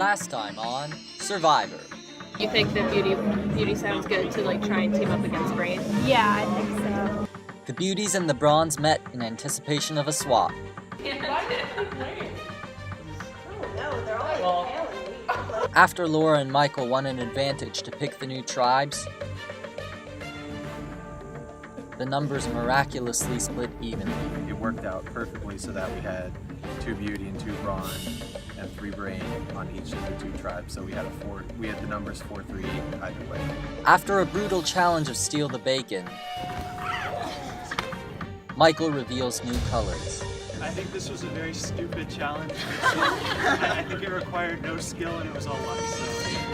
Last time on Survivor. You think that Beauty sounds good to like try and team up against Brawn? Yeah, I think so. The Beauties and the Brawns met in anticipation of a swap. After Laura and Michael won an advantage to pick the new tribes, the numbers miraculously split evenly. It worked out perfectly so that we had 2 Beauty and 2 Brawn and 3 Brain on each of the 2 tribes. So we had the numbers 4-3 either way. After a brutal challenge of Steal the Bacon, Michael reveals new colors. I think this was a very stupid challenge. I think it required no skill and it was all luck. So.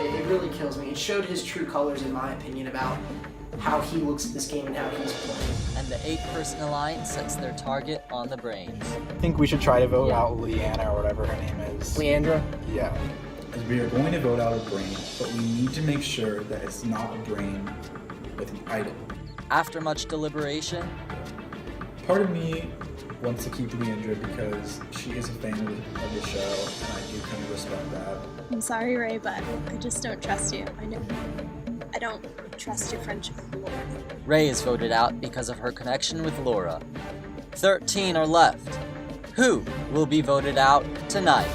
It really kills me. It showed his true colors, in my opinion, about how he looks at this game and how he's playing. And the 8-person alliance sets their target on the Brains. I think we should try to vote out Leanna or whatever her name is. Leandra? Yeah. As we are going to vote out a Brain, but we need to make sure that it's not a Brain with an item. After much deliberation, part of me wants to keep Leandra because she is a fan of the show, and I do kind of respect that. I'm sorry, Ray, but I just don't trust you. I don't trust your friendship with Laura. Ray is voted out because of her connection with Laura. 13 are left. Who will be voted out tonight?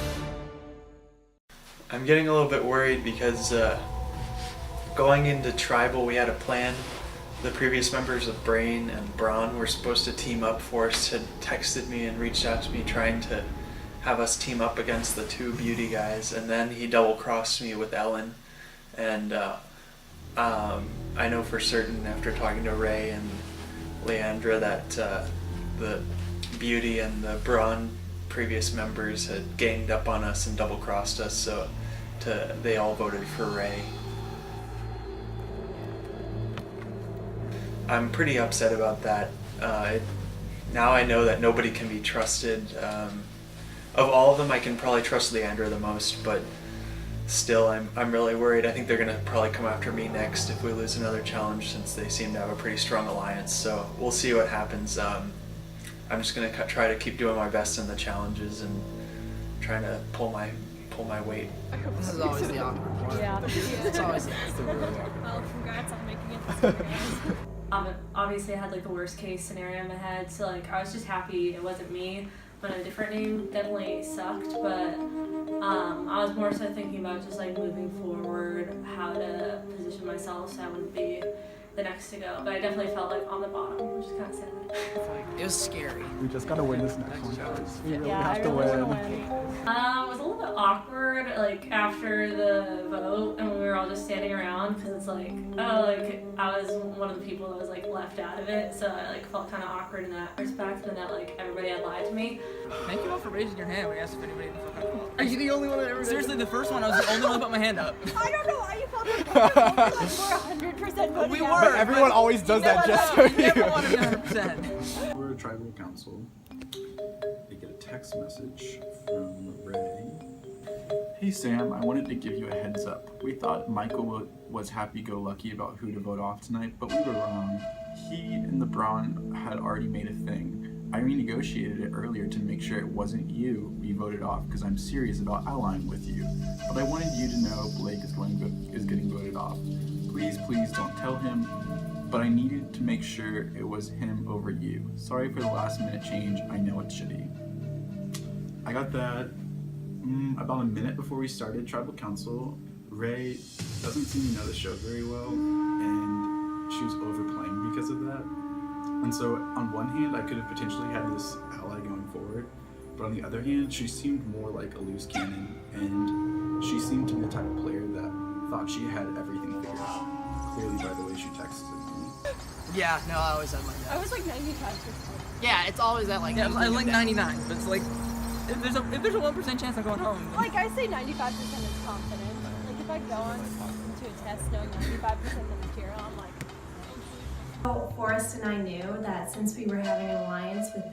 I'm getting a little bit worried because going into Tribal we had a plan. The previous members of Brain and Brawn were supposed to team up. Forrest had texted me and reached out to me trying to have us team up against the 2 Beauty guys, and then he double-crossed me with Ellen. And I know for certain after talking to Ray and Leandra that the Beauty and the Brawn previous members had ganged up on us and double-crossed us, so they all voted for Ray. I'm pretty upset about that. Now I know that nobody can be trusted. Of all of them, I can probably trust Leandra the most, but still, I'm really worried. I think they're gonna probably come after me next if we lose another challenge, since they seem to have a pretty strong alliance. So we'll see what happens. I'm just gonna try to keep doing my best in the challenges and trying to pull my weight. This is always the awkward part. Yeah. It's always Well, congrats on making it this far. Obviously I had like the worst case scenario in my head, so like I was just happy it wasn't me, but a different name definitely sucked, but I was more so thinking about just like moving forward, how to position myself so I wouldn't be the next to go, but I definitely felt like on the bottom, which is kind of sad. It was scary. We just gotta win this next one, guys. We really Yeah, have I to really win. wanna win. It was a little bit awkward, like after the vote, and we were all just standing around because it's like, oh, like I was one of the people that was like left out of it, so I like felt kind of awkward in that respect, and that like everybody had lied to me. Thank you all for raising your hand when you asked if anybody in the fuck up. Are you the only one that ever did? Seriously, the first one I was the only one that put my hand up. I don't know why you felt like we're 100% voting We out. were. But everyone always does that just for You never you. wanted 100%. We're a tribal council. They get a text message from Ray. Hey Sam, I wanted to give you a heads up. We thought Michael was happy-go-lucky about who to vote off tonight, but we were wrong. He and the Brawn had already made a thing. I renegotiated it earlier to make sure it wasn't you we voted off because I'm serious about allying with you. But I wanted you to know Blake is getting voted off. Please don't tell him. But I needed to make sure it was him over you. Sorry for the last minute change, I know it's shitty. I got that about a minute before we started Tribal Council. Ray doesn't seem to know the show very well, and she was overplaying because of that. And so on one hand, I could have potentially had this ally going forward, but on the other hand, she seemed more like a loose cannon, and she seemed to be the type of player that thought she had everything figured out, clearly by the way she texted me. Yeah, no, I always had like that. I was like 95%. Yeah, it's always that like. Yeah, I was like 99, but it's like if there's a 1% chance I'm going home. Like I say 95% is confident. Like if I go on to a test knowing 95% of the material, I'm like. So Forrest and I knew that since we were having an alliance with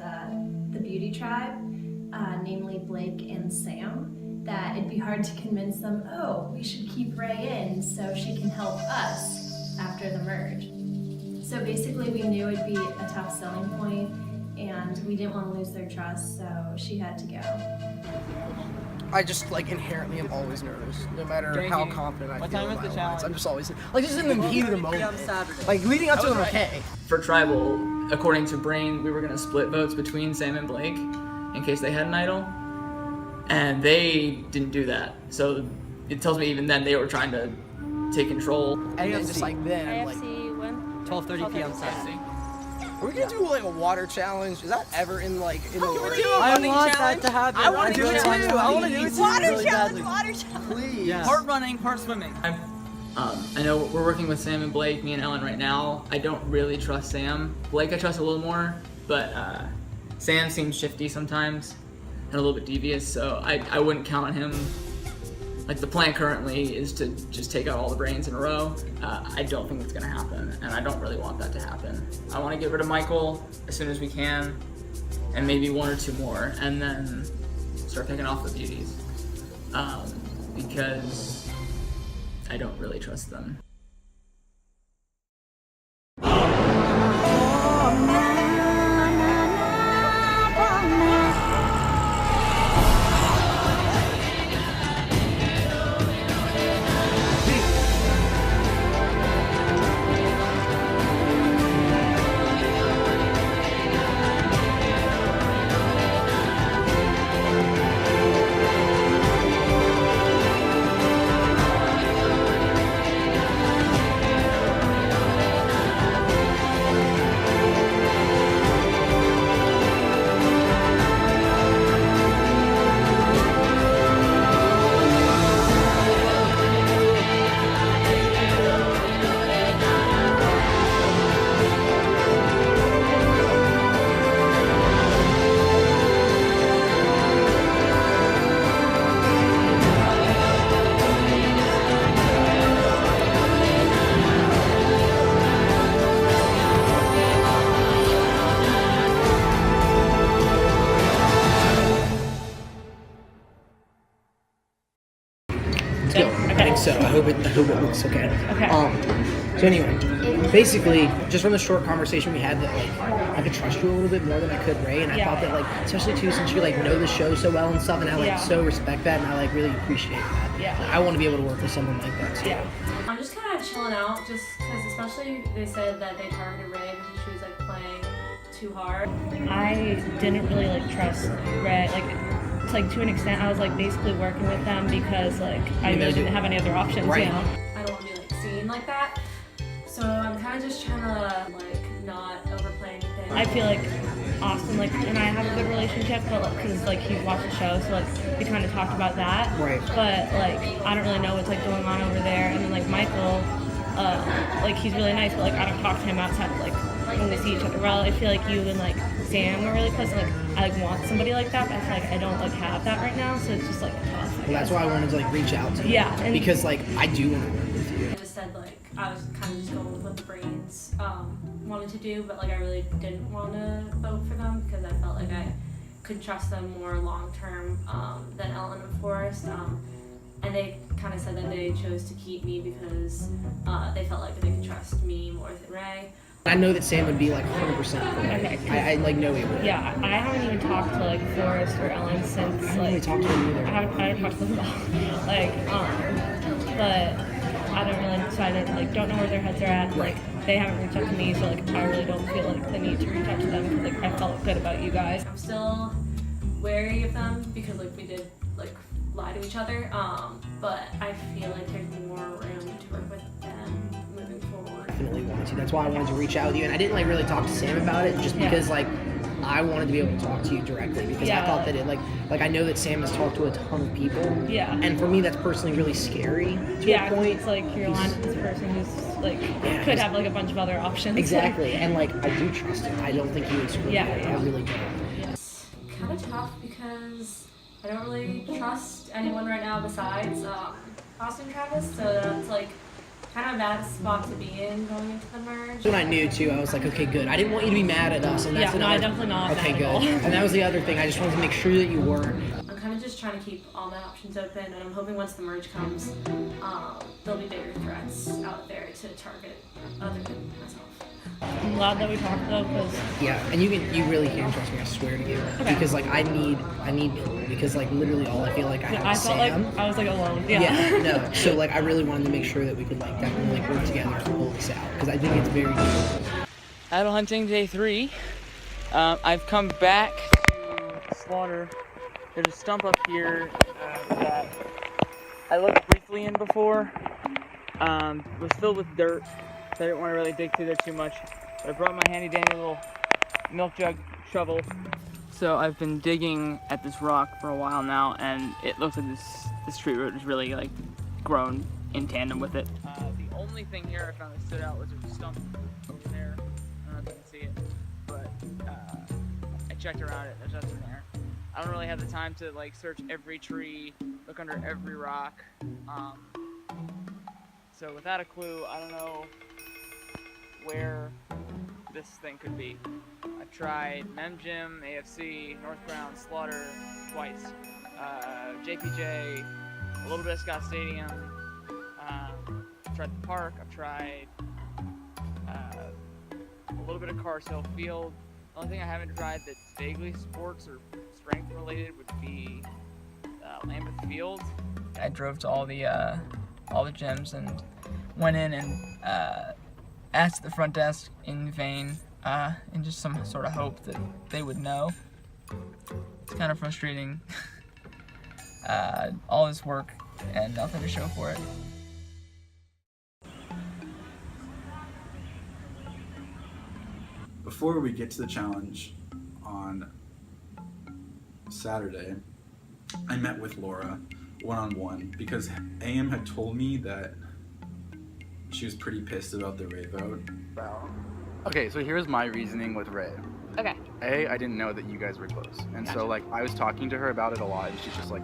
the Beauty tribe, namely Blake and Sam, that it'd be hard to convince them, oh, we should keep Ray in so she can help us after the merge. So basically we knew it'd be a tough selling point, and we didn't want to lose their trust, so she had to go. I just like inherently am always nervous, no matter how confident I feel in my alliance. I'm just always like just in the heat of the moment. Like leading up to it, okay. For tribal, according to Brain, we were gonna split votes between Sam and Blake in case they had an idol, and they didn't do that. So it tells me even then they were trying to take control. And then just like then, like 12:30 p.m. Saturday. Are we gonna do like a water challenge? Is that ever in like in the I want that to happen. I want to do it too. I want to do it too. Water challenge. Please. Yeah. Part running, part swimming. I know we're working with Sam and Blake, me and Ellen right now. I don't really trust Sam. Blake I trust a little more, but Sam seems shifty sometimes and a little bit devious, so I wouldn't count on him. Like the plan currently is to just take out all the brains in a row. I don't think it's gonna happen, and I don't really want that to happen. I want to get rid of Michael as soon as we can, and maybe one or two more, and then start picking off the beauties, because I don't really trust them. So I hope it looks okay. So anyway, basically, just from the short conversation we had, that like I could trust you a little bit more than I could Ray, and I thought that like, especially too, since you like know the show so well and stuff, and I like so respect that, and I like really appreciate that. Like, I want to be able to work with someone like that. So. I'm just kind of chilling out, just because especially they said that they targeted Ray because she was like playing too hard. I didn't really like trust Ray, like to an extent. I was like basically working with them because like I really didn't have any other options. Right. You know? I don't want to be like seen like that, so I'm kind of just trying to like not overplay anything. I feel like Austin and I have a good relationship, but like because like he watched the show, so like we kind of talked about that. Right. But like I don't really know what's like going on over there, and then like Michael, like he's really nice, but like I don't talk to him outside of like when we see each other. Well, I feel like you and like Sam are really close, and like I like want somebody like that, but I feel like I don't like have that right now, so it's just like tough. Well, that's why I wanted to like reach out to you. Yeah, and because like I do want to work with you. I just said like I was kind of just going with what the brains wanted to do, but like I really didn't want to vote for them because I felt like I could trust them more long term than Ellen and Forrest. And they kind of said that they chose to keep me because they felt like they could trust me more than Ray. I know that Sam would be like 100% for Okay. I like know he would. Yeah, I haven't even talked to like Forrest or Ellen since I haven't like really talked to him either. I haven't talked to them at all. Like but I don't really, so I don't know where their heads are at. Like they haven't reached out to me, so like I really don't feel like the need to reach out to them because like I felt good about you guys. I'm still wary of them because like we did like lie to each other, but I feel like there's more room to work with them moving forward. Definitely wanted to. That's why I wanted to reach out with you, and I didn't like really talk to Sam about it just because like I wanted to be able to talk to you directly because I thought that it like I know that Sam has talked to a ton of people. Yeah. And for me that's personally really scary to a point. It's like you're lying to this person who's like could have like a bunch of other options. Exactly. And like I do trust him. I don't think he would screw me. I really don't. It's kind of tough because I don't really trust anyone right now besides Austin and Travis, so that's like kind of a bad spot to be in going into the merge. When I knew too, I was like, okay, good. I didn't want you to be mad at us, and that's no, I'm definitely not. Okay, mad good. at all. And that was the other thing. I just wanted to make sure that you weren't. I'm kind of just just trying to keep all my options open, and I'm hoping once the merge comes, there'll be bigger threats out there to target other than myself. I'm glad that we talked though, because yeah, and you really can trust me. I swear to you, because like I need because like literally all I feel like I have I is felt Sam. like I was like alone. No. So like I really wanted to make sure that we could like definitely like work together and pull this out because I think it's very good. Idle hunting day 3. I've come back to slaughter. There's a stump up here that I looked briefly in before. It was filled with dirt, so I didn't want to really dig through there too much. But I brought my handy dandy little milk jug shovel. So I've been digging at this rock for a while now, and it looks like this tree root is really like grown in tandem with it. The only thing here I found that stood out was a stump over there. I don't know if you can see it, but I checked around it. There's nothing there. I don't really have the time to like search every tree, look under every rock. So without a clue, I don't know where this thing could be. I've tried Mem Gym, AFC, North Ground, Slaughter twice, JPJ, a little bit of Scott Stadium. I've tried the park. I've tried a little bit of Carshill Field. The only thing I haven't tried that's vaguely sports or strength related would be Lambeth Field. I drove to all the gyms and went in and asked the front desk in vain, in just some sort of hope that they would know. It's kind of frustrating. All this work and nothing to show for it. Before we get to the challenge on Saturday, I met with Laura one-on-one because AM had told me that she was pretty pissed about the Ray vote. Okay, so here's my reasoning with Ray. Okay. I didn't know that you guys were close. And so like I was talking to her about it a lot, and she's just like,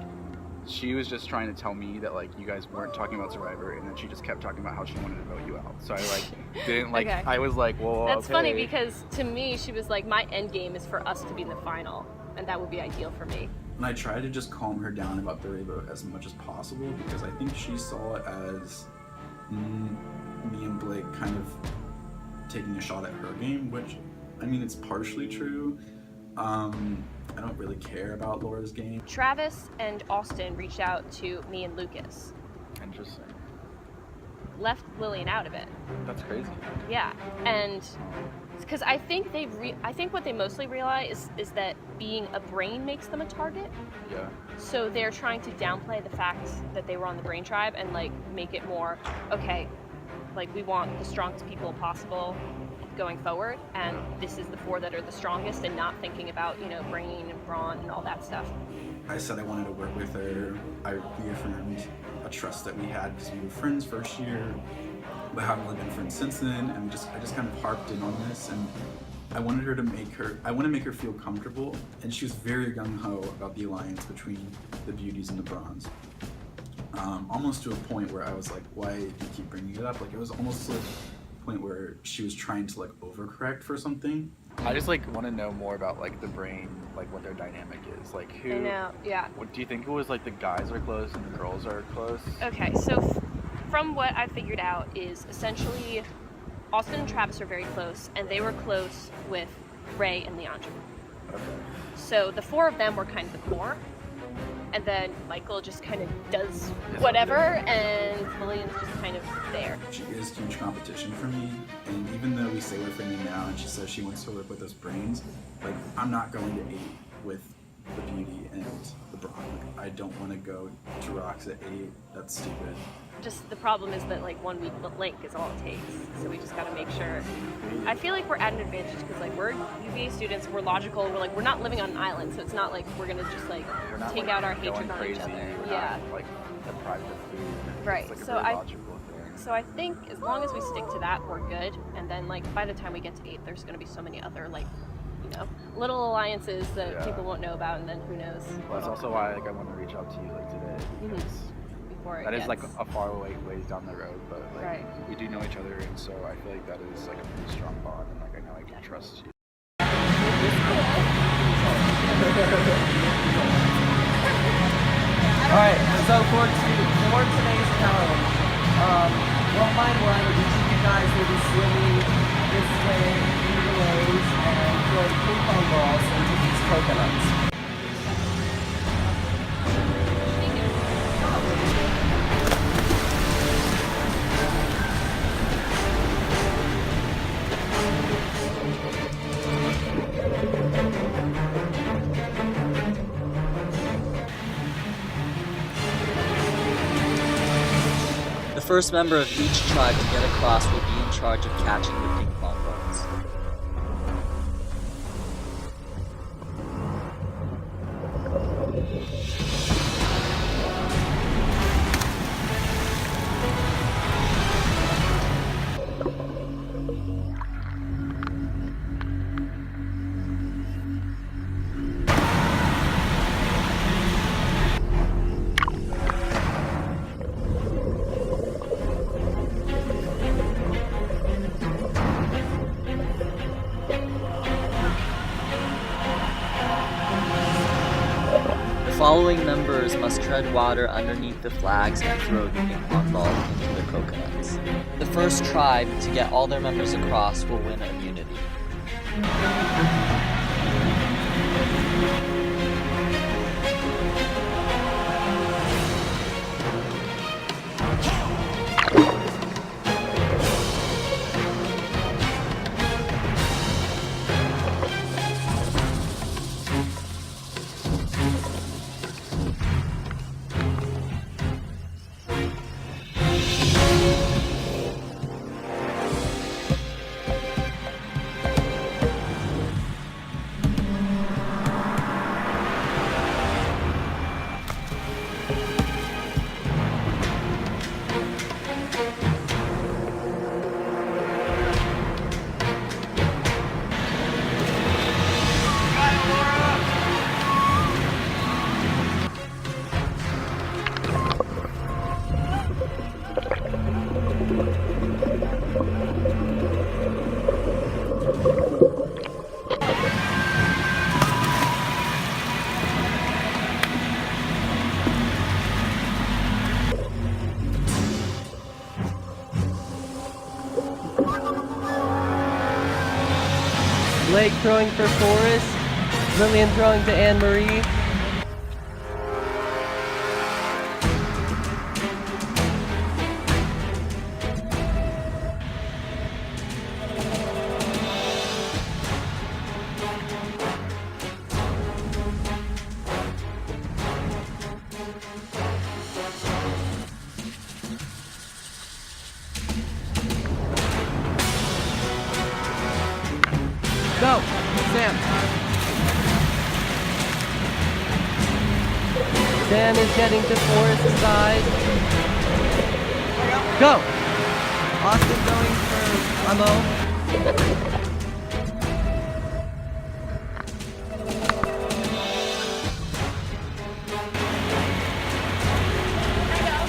she was just trying to tell me that like you guys weren't talking about Survivor, and then she just kept talking about how she wanted to vote you out. So I like didn't like Okay. I was like, well, That's okay. funny because to me she was like, my end game is for us to be in the final, and that would be ideal for me. And I tried to just calm her down about the Ray vote as much as possible because I think she saw it as me and Blake kind of taking a shot at her game, which, I mean, it's partially true. I don't really care about Laura's game. Travis and Austin reached out to me and Lucas. Interesting. Left Lillian out of it. That's crazy. Yeah, and because I think I think what they mostly realize is that being a brain makes them a target. Yeah. So they're trying to downplay the fact that they were on the brain tribe and like make it more okay. Like we want the strongest people possible going forward, and this is the 4 that are the strongest, and not thinking about Brain and Brawn and all that stuff. I said I wanted to work with her. I reaffirmed a trust that we had because we were friends first year, but haven't really been friends since then. And I just kind of harped in on this, and I wanted her to I want to make her feel comfortable. And she was very gung ho about the alliance between the Beauties and the Brawns. Almost to a point where I was like, why do you keep bringing it up? Like it was almost like a point where she was trying to like overcorrect for something. I just like want to know more about like the Brain, like what their dynamic is. Like who? I know, yeah. What do you think? It was like the guys are close and the girls are close? Okay, so from what I figured out is essentially Austin and Travis are very close, and they were close with Ray and Leandra. Okay. So the 4 of them were kind of the core, and then Michael just kind of does whatever, and Lillian's just kind of there. She is huge competition for me, and even though we say we're friendly now and she says she wants to work with us Brains, like I'm not going to 8 with the Beauty and the Brawn. Like, I don't want to go to Rocks at 8. That's stupid. Just the problem is that like 1 week link is all it takes, so we just got to make sure. I feel like we're at an advantage because like we're UVA students, we're logical, we're not living on an island, so it's not like we're gonna just like take out our hatred on each other. Yeah. Like deprived of food. Right. It's like a So very logical thing. So I think as long as we stick to that, we're good. And then like by the time we get to 8, there's gonna be so many other like little alliances that people won't know about, and then who knows. Well, that's also why like I want to reach out to you like today because that is like a far away ways down the road, but like we do know each other, and so I feel like that is like a pretty strong bond, and like I know I can trust you. Alright, so for today's challenge, what my one is each of you guys will be swimming this way through the waves and throwing ping pong balls into these coconuts. The first member of each tribe to get across will be in charge of catching the ping pong balls. The following members must tread water underneath the flags and throw the ping pong ball into the coconuts. The first tribe to get all their members across will win immunity. Blake throwing for Forrest, Lillian throwing to Anne-Marie. Go, Sam. Sam is getting to Forrest's side. Go. Austin going for Amo.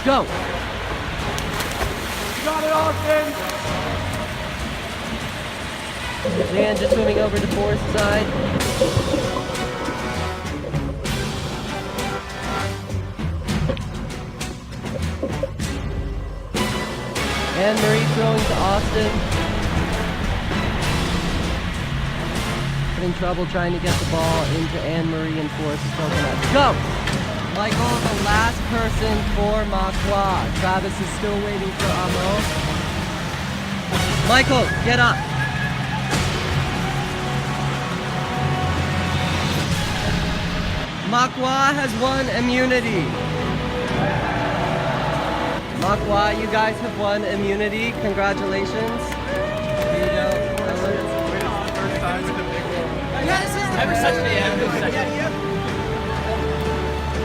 Go. Got it, Austin. And just swimming over to Forrest's side. Anne-Marie throwing to Austin. Having trouble trying to get the ball into Anne-Marie and Forrest's coconut. Go! Michael, the last person for Makwa. Travis is still waiting for Amo. Michael, get up! Makwa has won immunity. Makwa, you guys have won immunity. Congratulations. Here you go. Yeah, this is ever such a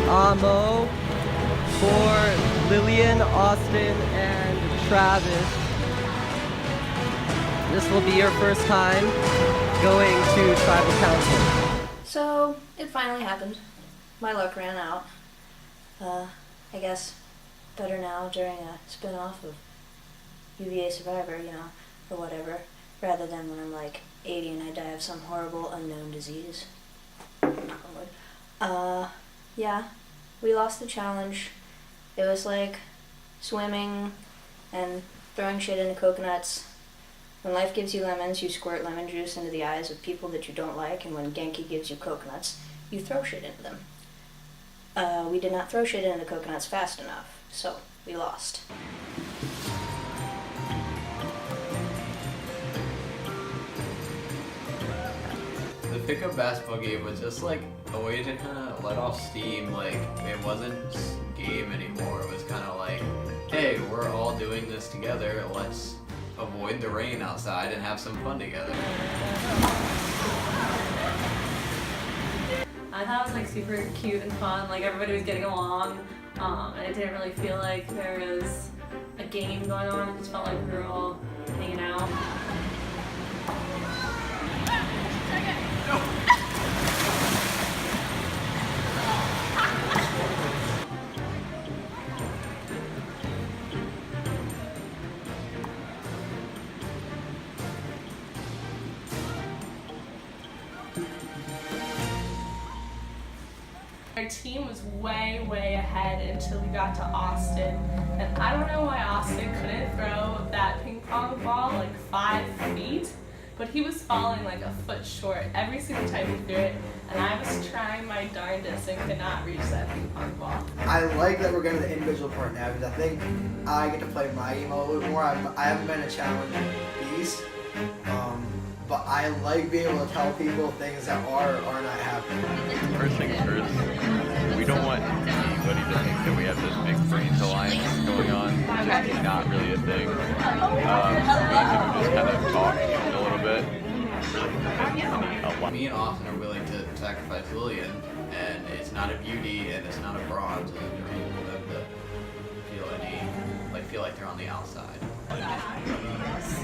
Amo for Lillian, Austin, and Travis. This will be your first time going to tribal council. So, it finally happened. My luck ran out. I guess better now during a spin-off of UVA Survivor, you know, or whatever, rather than when I'm like 80 and I die of some horrible unknown disease. Knock on wood. Yeah, we lost the challenge. It was like swimming and throwing shit into coconuts. When life gives you lemons, you squirt lemon juice into the eyes of people that you don't like, and when Genki gives you coconuts, you throw shit into them. We did not throw shit into coconuts fast enough, so we lost. The pickup basketball game was just like a way to kind of let off steam. Like, it wasn't game anymore. It was kind of like, hey, we're all doing this together. Let's avoid the rain outside and have some fun together. I thought it was like super cute and fun. Like everybody was getting along, and it didn't really feel like there was a game going on. It just felt like we were all hanging out. Our team was way, way ahead until we got to Austin. And I don't know why Austin couldn't throw that ping pong ball like 5 feet, but he was falling like a foot short every single time he threw it. And I was trying my darndest and could not reach that ping pong ball. I like that we're getting to the individual part now because I think I get to play my game a little bit more. I haven't been a challenge beast. But I like being able to tell people things that are not happening. First things first, we don't want anybody to think that we have this big brains alliance going on. It's just not really a thing. We just kind of talk a little bit. Me and Austin are willing to sacrifice Lillian, and it's not a beauty and it's not a Brawn, so there's no reason for them to feel like they're on the outside.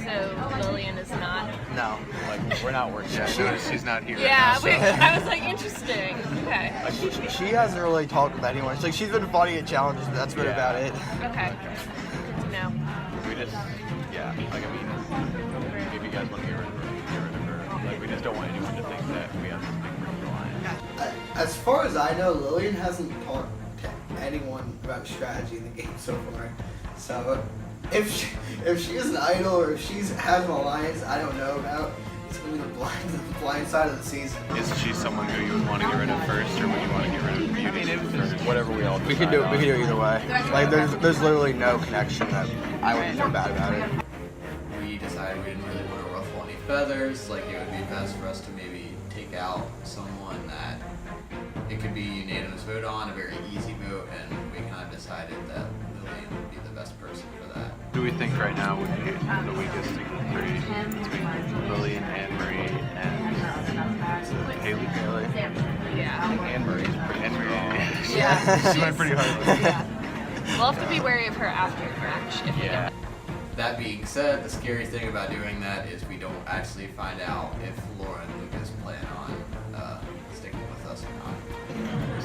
So Lillian is not. No, like we're not working. Yeah, she's not here. Yeah, right now, so. I was like, interesting. Okay. She hasn't really talked with anyone. She's like, she's been funny at challenges, but that's been about it. Okay. Good to know. We just, yeah, like I mean, if you guys want to get rid of her, like we just don't want anyone to think that we have this big brains alliance. As far as I know, Lillian hasn't talked to anyone about strategy in the game so far. So if she is an idol or if she has an alliance I don't know about, it's gonna be the blind side of the season. Is she someone who you would want to get rid of first, or would you want to get rid of Beauty? I mean, it's whatever we all. We could do either way. Like there's literally no connection that I wouldn't feel bad about it. We decided we didn't really want to ruffle any feathers. Like, it would be best for us to maybe take out someone that it could be unanimous vote on, a very easy vote, and we kind of decided that Lillian would be the best person for that. Who do we think right now would be the weakest of the three between Lillian, Anne-Marie, and Hailey? Yeah. I think Anne-Marie's pretty strong. Yeah. She went pretty hard. We'll have to be wary of her after the match. If we don't. That being said, the scary thing about doing that is we don't actually find out if Laura and Lucas plan on sticking with us or not.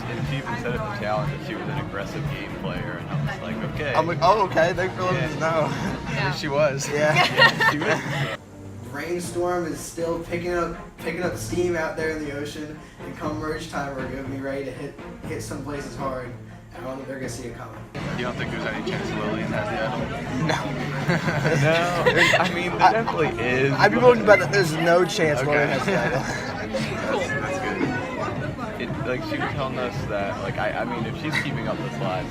And she even said at the challenge that she was an aggressive game player, and I was like, okay. I'm like, oh, okay, thanks for letting us know. Yeah. She was. Yeah. She was. Brainstorm is still picking up steam out there in the ocean, and come merge time, we're gonna be ready to hit some places hard. I don't think they're gonna see it coming. You don't think there's any chance Lillian has the idol? No. No. I mean, there definitely is. I'd be willing to bet that there's no chance Lillian has the idol. That's good. Like, she was telling us that, like, I mean, if she's keeping up the slides,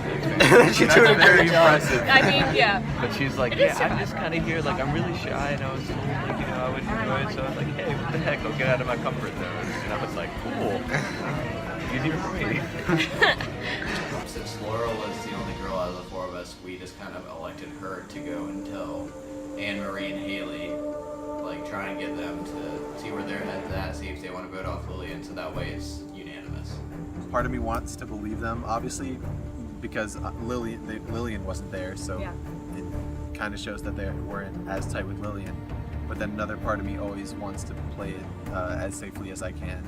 she's that's doing a very great job. impressive. I mean, yeah. But she's like, yeah, I'm just kind of here, like, I'm really shy, and I was told, like, you know, I would enjoy it, so I was like, hey, what the heck, I'll get out of my comfort zone. And I was like, cool. Easier for me. Since Laura was the only girl out of the four of us, we just kind of elected her to go and tell Anne-Marie and Hailey, like, try and get them to see where their head's at, see if they want to vote off Lillian, so that way it's unanimous. Part of me wants to believe them, obviously, because Lillian wasn't there, so it kind of shows that they weren't as tight with Lillian. But then another part of me always wants to play it as safely as I can.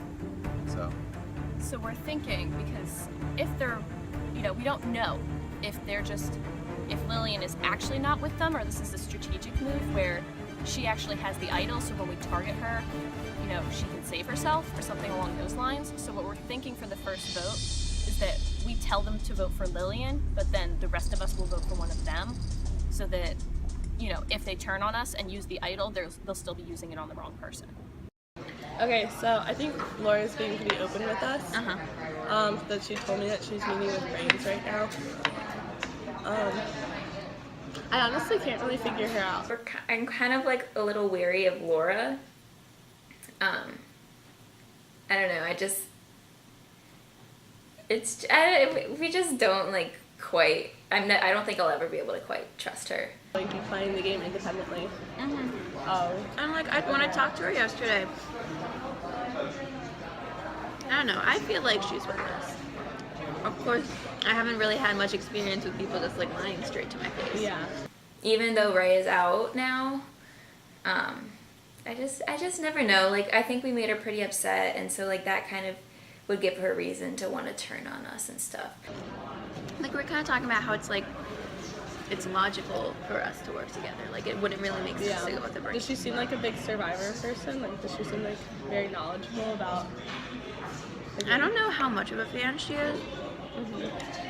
So we're thinking, because if they're, you know, we don't know if Lillian is actually not with them, or this is a strategic move where she actually has the idol, so when we target her, you know, she can save herself or something along those lines. So what we're thinking for the first vote is that we tell them to vote for Lillian, but then the rest of us will vote for one of them, so that, you know, if they turn on us and use the idol, they'll still be using it on the wrong person. Okay, so I think Laura's being pretty open with us. That she told me that she's meeting with Brains right now. I honestly can't really figure her out. I'm kind of like a little wary of Laura. I don't know, we just don't like quite, I don't think I'll ever be able to quite trust her. Like, you playing the game independently. I'm like, when I talked to her yesterday, I don't know, I feel like she's with us. Of course, I haven't really had much experience with people just like lying straight to my face. Yeah. Even though Ray is out now, I just never know. Like, I think we made her pretty upset, and so like that kind of would give her reason to want to turn on us and stuff. Like, we're kind of talking about how it's like, it's logical for us to work together. Like, it wouldn't really make sense to go with a break. Does she seem like a big Survivor person? Like, does she seem like very knowledgeable about? I don't know how much of a fan she is,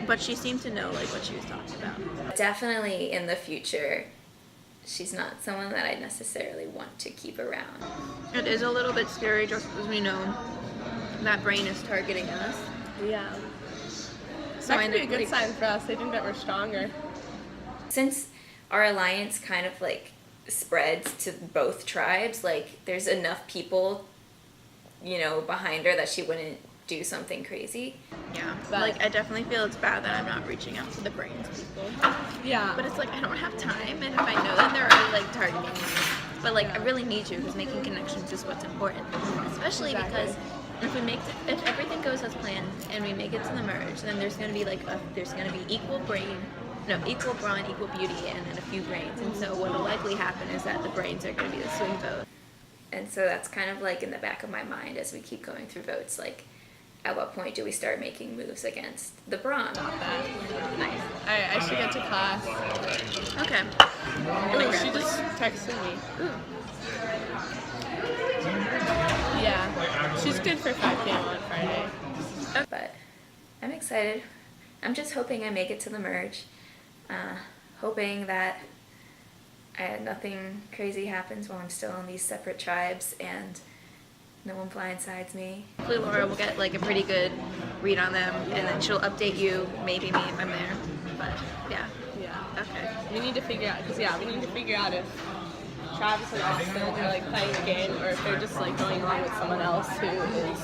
but she seemed to know like what she was talking about. Definitely in the future, she's not someone that I necessarily want to keep around. It is a little bit scary just because we know that Brain is targeting us. Yeah. So That could be a good sign for us. They think that we're stronger. Since our alliance kind of like spreads to both tribes, like there's enough people, you know, behind her that she wouldn't do something crazy. Yeah, like I definitely feel it's bad that I'm not reaching out to the Brains people. Yeah. But it's like I don't have time, and if I know that they're already like targeting me, but like I really need you because making connections is what's important, especially because if everything goes as planned and we make it to the merge, then there's gonna be like there's gonna be equal Brawn, equal Beauty, and then a few Brains, and so what will likely happen is that the Brains are gonna be the swing vote. And so that's kind of like in the back of my mind as we keep going through votes, like at what point do we start making moves against the Brawn? Not bad. Nice. Alright, I should get to class. Okay. Ooh, she just texted me. Ooh. Yeah. She's good for 5 p.m. on Friday. But I'm excited. I'm just hoping I make it to the merge. Hoping that nothing crazy happens while I'm still in these separate tribes and no one blindsides me. Hopefully Laura will get like a pretty good read on them, and then she'll update you, maybe me if I'm there. But yeah. Yeah. Okay. We need to figure out, we need to figure out if Travis and Austin are like playing the game or if they're just like going along with someone else who is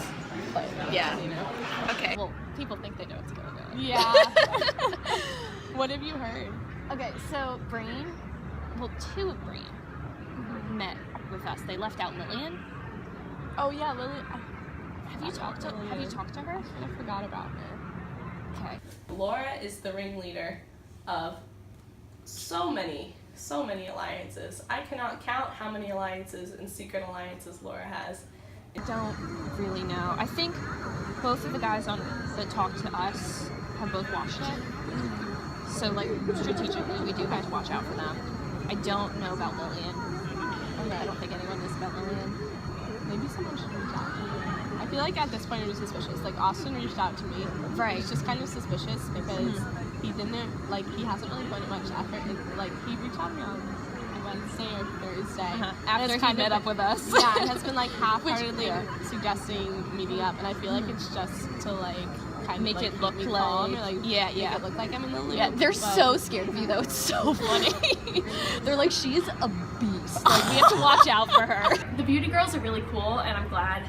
playing the game, you know? Okay. Well, people think they know what's going on. Yeah. What have you heard? Okay, so Brain, well, 2 of Brain met with us. They left out Lillian. Oh yeah, Lillian. Have you talked to her? I forgot about her. Okay. Laura is the ringleader of so many alliances. I cannot count how many alliances and secret alliances Laura has. I don't really know. I think both of the guys that talked to us have both watched it. So like strategically, we do have to watch out for them. I don't know about Lillian. I don't think anyone knows about Lillian. Maybe someone should reach out to me. I feel like at this point it was suspicious. Like Austin reached out to me. Right. It's just kind of suspicious because he hasn't really put much effort. Like he reached out to me on Wednesday or Thursday. After he met up with us. Yeah, and has been like half-heartedly suggesting meeting up, and I feel like it's just to like kind of make like, it look me like calm, or, like make it look like I'm in the loop. Yeah, they're so scared of you though. It's so funny. They're like, she's a beast. Like we have to watch out for her. The beauty girls are really cool, and I'm glad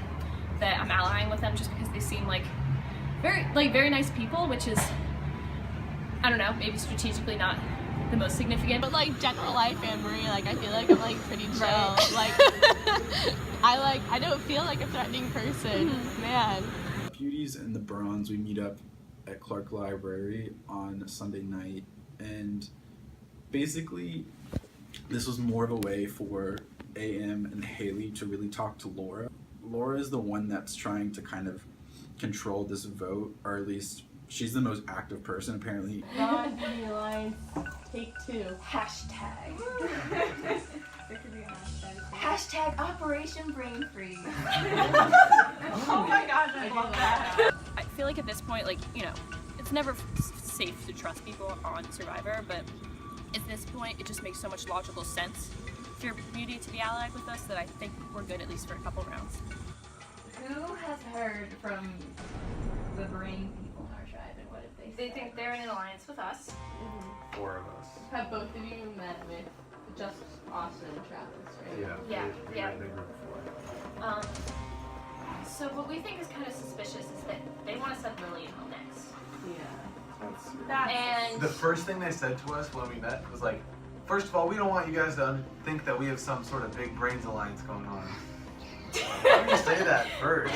that I'm allying with them just because they seem like very nice people, which is, I don't know, maybe strategically not the most significant. But like general life, Anne-Marie, like I feel like I'm like pretty chill. Right. Like I don't feel like a threatening person. Man. Beauties and the Brawns, we meet up at Clark Library on Sunday night, and basically this was more of a way for AM and Hailey to really talk to Laura. Laura is the one that's trying to kind of control this vote, or at least she's the most active person apparently. Brawn Beauty Alliance, take 2. Hashtag. There could be a hashtag. Hashtag Operation Brain Freeze. Oh my gosh, I love that. I feel like at this point, like, you know, it's it's never safe to trust people on Survivor, but at this point, it just makes so much logical sense for your beauty to be allied with us that I think we're good at least for a couple rounds. Who has heard from the brain people in our tribe, and what have they said? They think they're in an alliance with us. 4 of us. Have both of you met with just Austin and Travis, right? Yeah. We the group before. So what we think is kind of suspicious is that they want to send Lillian home next. And The first thing they said to us when we met was like, first of all, we don't want you guys to think that we have some sort of big brains alliance going on. Why would you say that first?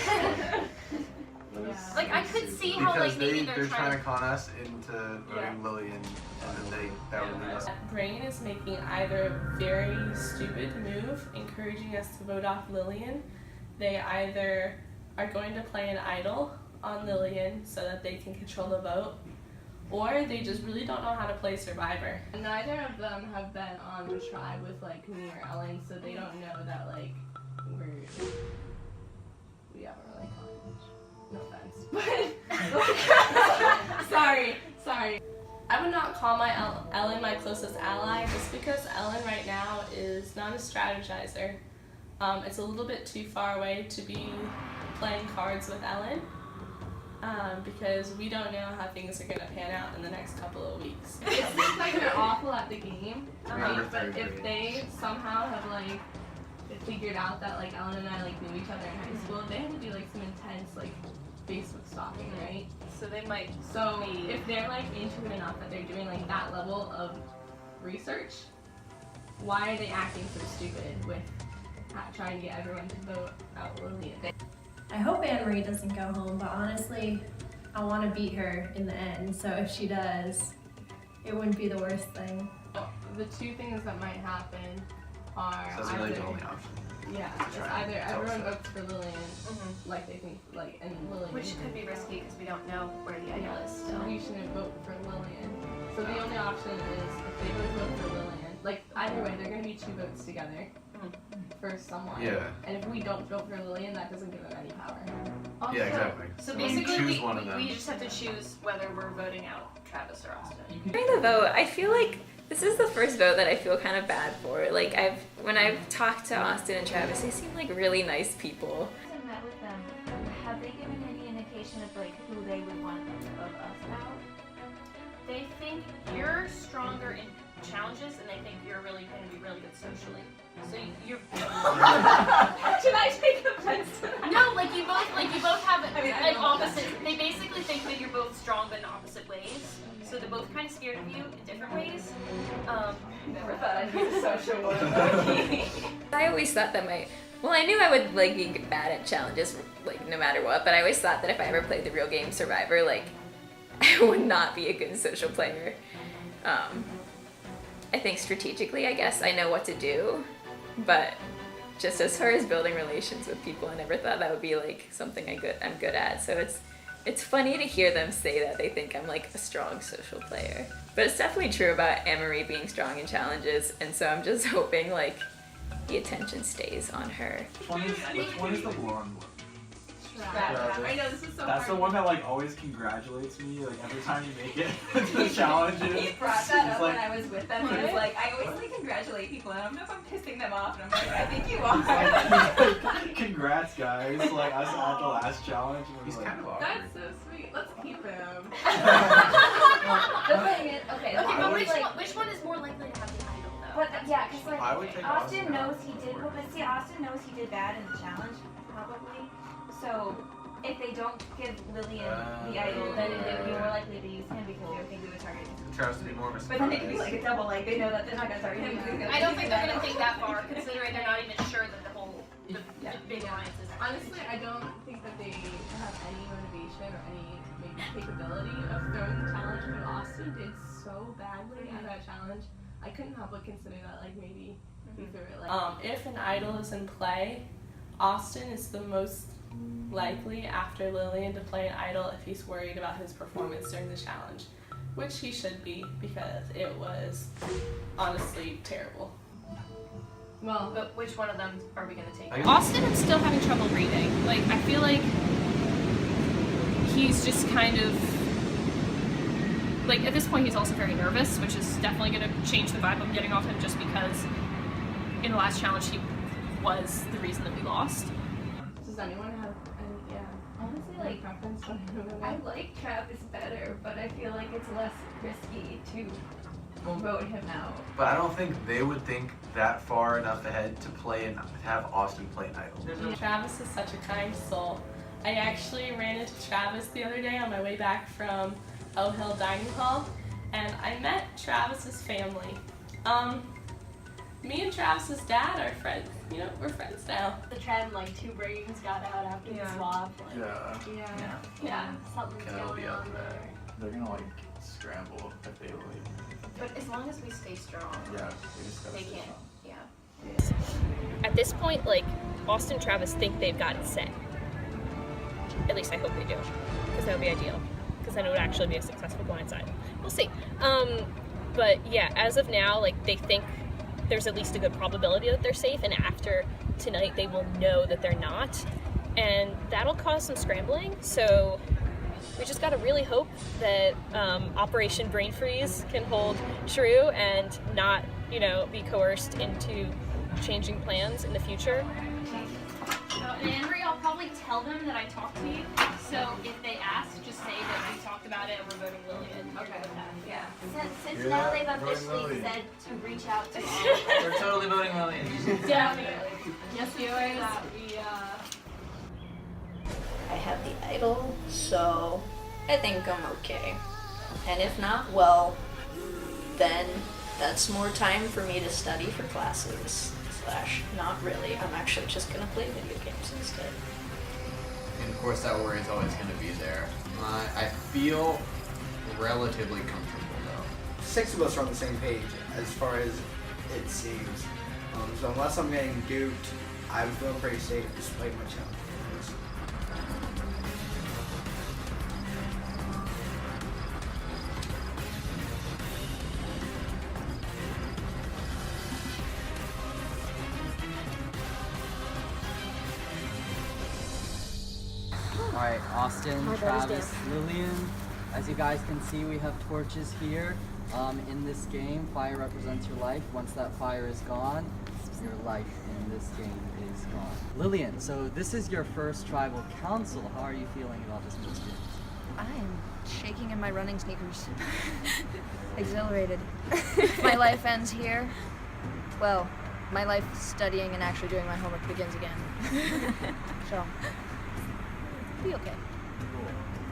like I could see how Because like maybe they're trying to con us into voting Lillian, and then that would lead us. Brain is making either a very stupid move, encouraging us to vote off Lillian. They either are going to play an idol on Lillian so that they can control the vote, or they just really don't know how to play Survivor. Neither of them have been on the tribe with like me or Ellen, so they don't know that like we have a really no offense, but sorry. I would not call my Ellen my closest ally just because Ellen right now is not a strategizer. It's a little bit too far away to be playing cards with Ellen because we don't know how things are going to pan out in the next couple of weeks. It seems like they're awful at the game, right? But if they somehow have like figured out that like Ellen and I like knew each other in high school, they had to do like some intense like Facebook stalking, right? So they might. So if they're like into it enough that they're doing like that level of research, why are they acting so stupid with trying to get everyone to vote out Lillian? I hope Anne-Marie doesn't go home, but honestly, I want to beat her in the end, so if she does, it wouldn't be the worst thing. The two things that might happen are So that's really the only option. Yeah, it's either everyone votes for Lillian, like they think, like, and Lillian. Which could be risky because we don't know where the idol is still. We shouldn't vote for Lillian. So the only option is if they both vote for Lillian, like either way, they're going to be 2 votes together for someone. Yeah. And if we don't vote for Lillian, that doesn't give them any power. Yeah, exactly. So you basically, choose one of them. we just have to choose whether we're voting out Travis or Austin. During the vote, I feel like this is the first vote that I feel kind of bad for. Like when I've talked to Austin and Travis, they seem like really nice people. I met with them. Have they given any indication of like who they would want of us out? They think you're stronger in challenges, and they think you're really going to be really good socially. So you're. Should I take offense to that? No, like you both have an opposite. They basically think that you're both strong but in opposite ways. So they're both kind of scared of you in different ways. Never thought I'd be a social one. I always thought that I knew I would like be bad at challenges like no matter what, but I always thought that if I ever played the real game Survivor, like I would not be a good social player. I think strategically, I guess I know what to do, but just as far as building relations with people, I never thought that would be like something I'm good at. So it's funny to hear them say that they think I'm like a strong social player. But it's definitely true about Anne-Marie being strong in challenges, and so I'm just hoping like the attention stays on her. Which one is the blonde one? Travis. I know, this is so That's hard. the one that like always congratulates me like every time you make it to the challenges. He brought that up It's like, when I was with them. He was like, I always like congratulate people, and I don't know if I'm pissing them off. And I'm like, I think you are. congrats guys, like us at the last challenge. And He's like, kind of awkward. That's so sweet. Let's keep him. The thing is, okay, But like, which one is more likely to have the idol though? but yeah, because like I would take Austin Austin knows he did, but see, Austin knows he did bad in the challenge, probably. So if they don't give Lillian the idol, then they would be more likely to use him because they would think they would target him. Travis to be more of a But then it could be like a double, like they know that they're not gonna target him. I don't think they're going to think that far, considering they're not even sure that the big alliance is. Honestly, I don't think that they have any motivation or any maybe capability of throwing the challenge, but Austin did so badly at that challenge. I couldn't help but consider that like maybe he threw it like. If an idol is in play, Austin is the most likely after Lillian to play an idol if he's worried about his performance during the challenge, which he should be because it was honestly terrible. Well, but which one of them are we going to take? Austin is still having trouble reading. Like, I feel like he's just kind of like at this point he's also very nervous, which is definitely going to change the vibe I'm getting off him, just because in the last challenge he was the reason that we lost. Does anyone have any, yeah. Honestly, like, I like Travis better, but I feel like it's less risky to vote him out. But I don't think they would think that far enough ahead to play and have Austin play an idol. Travis is such a kind soul. I actually ran into Travis the other day on my way back from O Hill Dining Hall, and I met Travis's family. Me and Travis's dad are friends. You know, we're friends now. The trend, like 2 brains got out after the swap. Like, Yeah. Something's going on there. They're gonna like scramble if they leave. But as long as we stay strong, Yeah, they just gotta they stay can't. strong. Yeah. At this point, like, Austin and Travis think they've got it set. At least I hope they do, because that would be ideal. Because then it would actually be a successful blindside. We'll see. But yeah, as of now, like, they think there's at least a good probability that they're safe, and after tonight they will know that they're not. And that'll cause some scrambling, so we just gotta really hope that Operation Brain Freeze can hold true and not, you know, be coerced into changing plans in the future. Henry, I'll probably tell them that I talked to you. So if they ask, just say that we talked about it and we're voting Lillian. Okay with that. Yeah. Since You're now not they've voting officially Lillian. said to reach out to all. We're totally voting Lillian. Definitely. Yes, we always that we I have the idol, so I think I'm okay. And if not, well, then that's more time for me to study for classes. / not really. I'm actually just gonna play video games instead. And of course that worry is always going to be there. I feel relatively comfortable though. 6 of us are on the same page as far as it seems. So unless I'm getting duped, I'm feeling pretty safe despite my challenges. Alright, Austin, My Travis, brother's Lillian. As you guys can see, we have torches here. In this game, fire represents your life. Once that fire is gone, your life in this game is gone. Lillian, so this is your first tribal council. How are you feeling about this new experience? I am shaking in my running sneakers. Exhilarated. My life ends here. Well, my life studying and actually doing my homework begins again. So, be okay.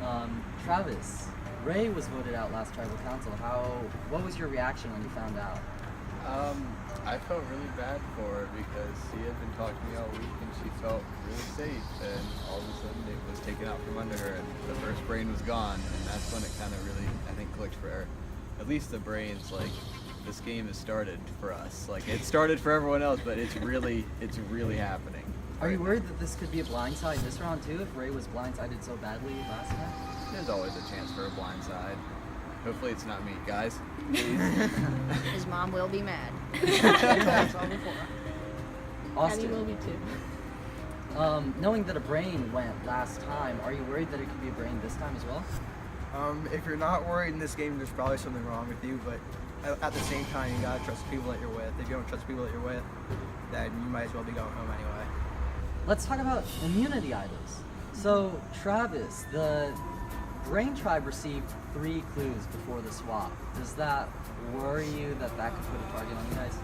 Cool. Travis, Ray was voted out last tribal council. What was your reaction when you found out? I felt really bad for her because she had been talking to me all week and she felt really safe, and all of a sudden it was taken out from under her and the first brain was gone, and that's when it kind of really, I think, clicked for her. At least the brains, like, this game has started for us. Like, it started for everyone else, but it's really happening. Are you worried that this could be a blindside this round too, if Ray was blindsided so badly last time? There's always a chance for a blind side. Hopefully it's not me, guys. Please. His mom will be mad. Austin, will be too. knowing that a brain went last time, are you worried that it could be a brain this time as well? If you're not worried in this game, there's probably something wrong with you, but at the same time, you gotta trust the people that you're with. If you don't trust the people that you're with, then you might as well be going home anyway. Let's talk about immunity idols. So, Travis, the Brain Tribe received 3 clues before the swap. Does that worry you that that could put a target on you guys?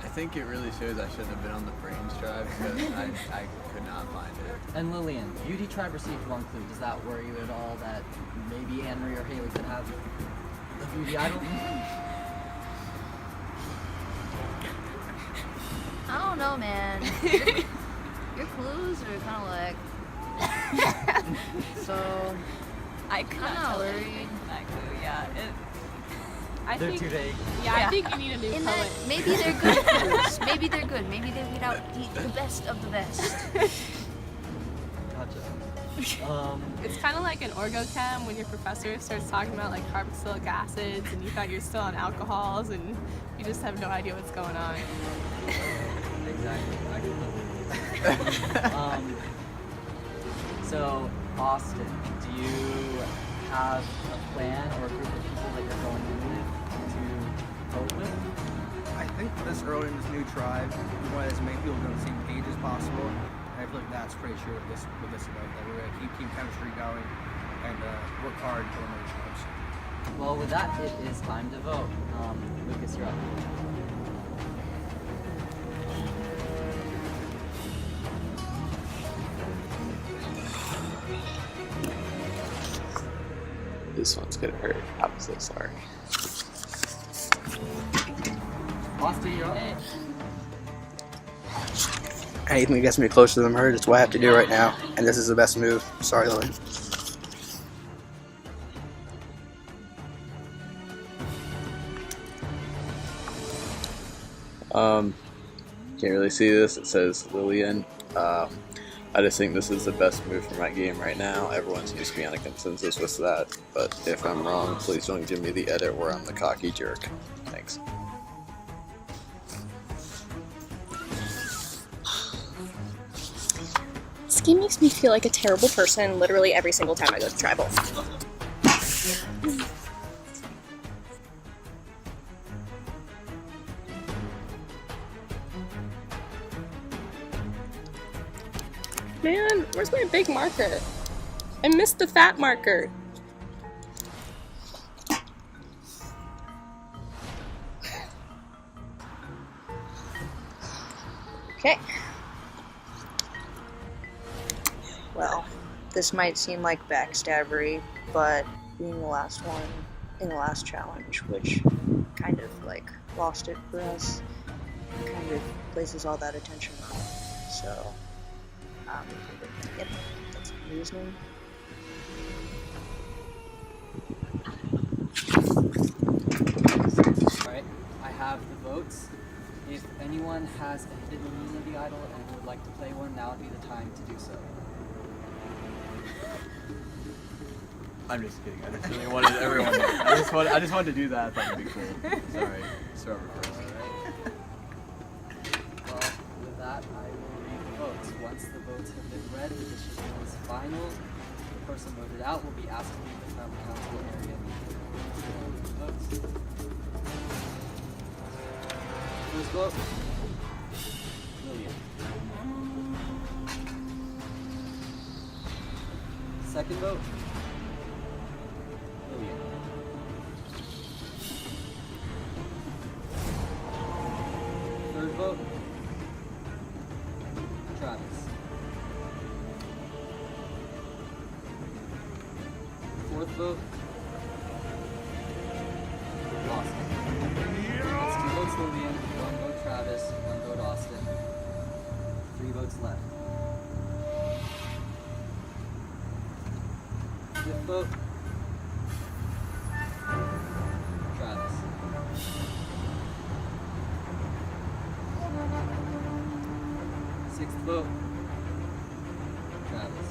I think it really shows I shouldn't have been on the Brains tribe because I could not find it. And Lillian, Beauty Tribe received 1 clue. Does that worry you at all that maybe Anne-Marie or Hailey could have the Beauty idol? I don't know, man. Your clues are kind of like. So. I could I'm not worried. That clue, yeah. They're too vague. Yeah, I think you need a new In poet. that, maybe they're good clues. Maybe they're good. Maybe they weed out the best of the best. Gotcha. It's kind of like an orgochem when your professor starts talking about like carboxylic acids and you thought you're still on alcohols and you just have no idea what's going on. Exactly. I can So, Austin, do you have a plan or a group of people that you're going in with to vote with? I think this early in this new tribe, we want as many people on the same page as possible. And I feel like that's pretty true with this event, that we're going to keep team chemistry going and work hard to win those tribes. Well, with that, it is time to vote. Lucas, you're up. This one's gonna hurt. I'm so sorry. Austin, you're up. Anything that gets me closer to the merge, it's what I have to do right now. And this is the best move. Sorry, Lillian. Can't really see this. It says Lillian. I just think this is the best move for my game right now. Everyone seems to be on a consensus with that, but if I'm wrong, please don't give me the edit where I'm the cocky jerk. Thanks. This game makes me feel like a terrible person literally every single time I go to tribal. Man, where's my big marker? I missed the fat marker. Okay. Well, this might seem like backstabbery, but being the last one in the last challenge, which kind of like lost it for us, kind of places all that attention on it. So, yep, that's the reasoning. Alright, I have the votes. If anyone has a hidden immunity idol and would like to play one, now would be the time to do so. I'm just kidding. I just really wanted everyone to, I just wanted to do that. I thought it'd be cool. Sorry. Sorry first. Well, with that, I will read the votes. Once the votes have been read, the decision is final. The person voted out will be asked to leave the tribal council area immediately. Votes. First vote. Lillian. Second vote. Lillian. Third vote. Travis. Fourth vote. Austin. That's 2 votes Lillian, 1 vote Travis, 1 vote Austin. 3 votes left. Fifth vote. Travis. Sixth vote. Travis.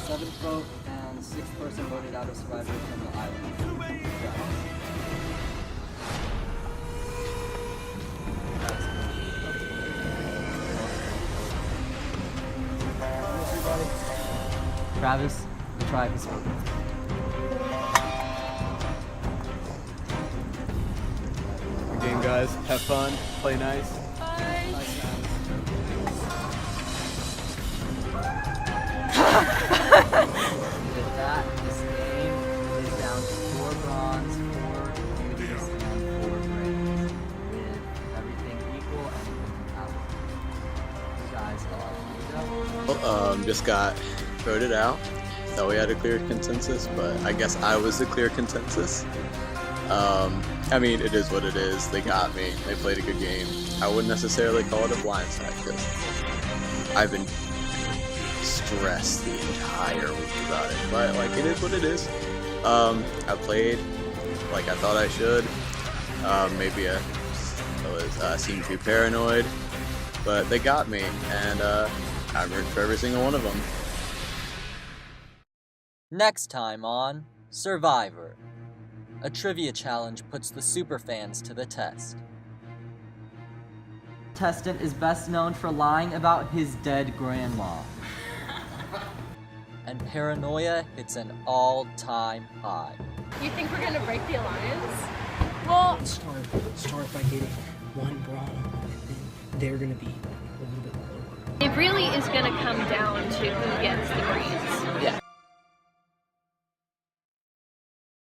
Seventh vote and 6th person voted out of Survivor from the island. Travis. Travis, the tribe is voted. Good game, guys. Have fun. Play nice. With that, this game is down to 4 bronze, 4 beauties, and 4 brains, with everything equal and out. You guys are Just got voted out. Thought we had a clear consensus, but I guess I was the clear consensus. I mean, it is what it is. They got me. They played a good game. I wouldn't necessarily call it a blindside because I've been stressed the entire week about it. But like, it is what it is. I played like I thought I should. Maybe I seemed too paranoid, but they got me, and I'm rooting for every single one of them. Next time on Survivor. A trivia challenge puts the superfans to the test. Contestant is best known for lying about his dead grandma. and paranoia hits an all-time high. You think we're gonna break the alliance? Well, start by getting one Brawn, and then they're gonna be a little bit lower. It really is gonna come down to who gets the brains. Yeah.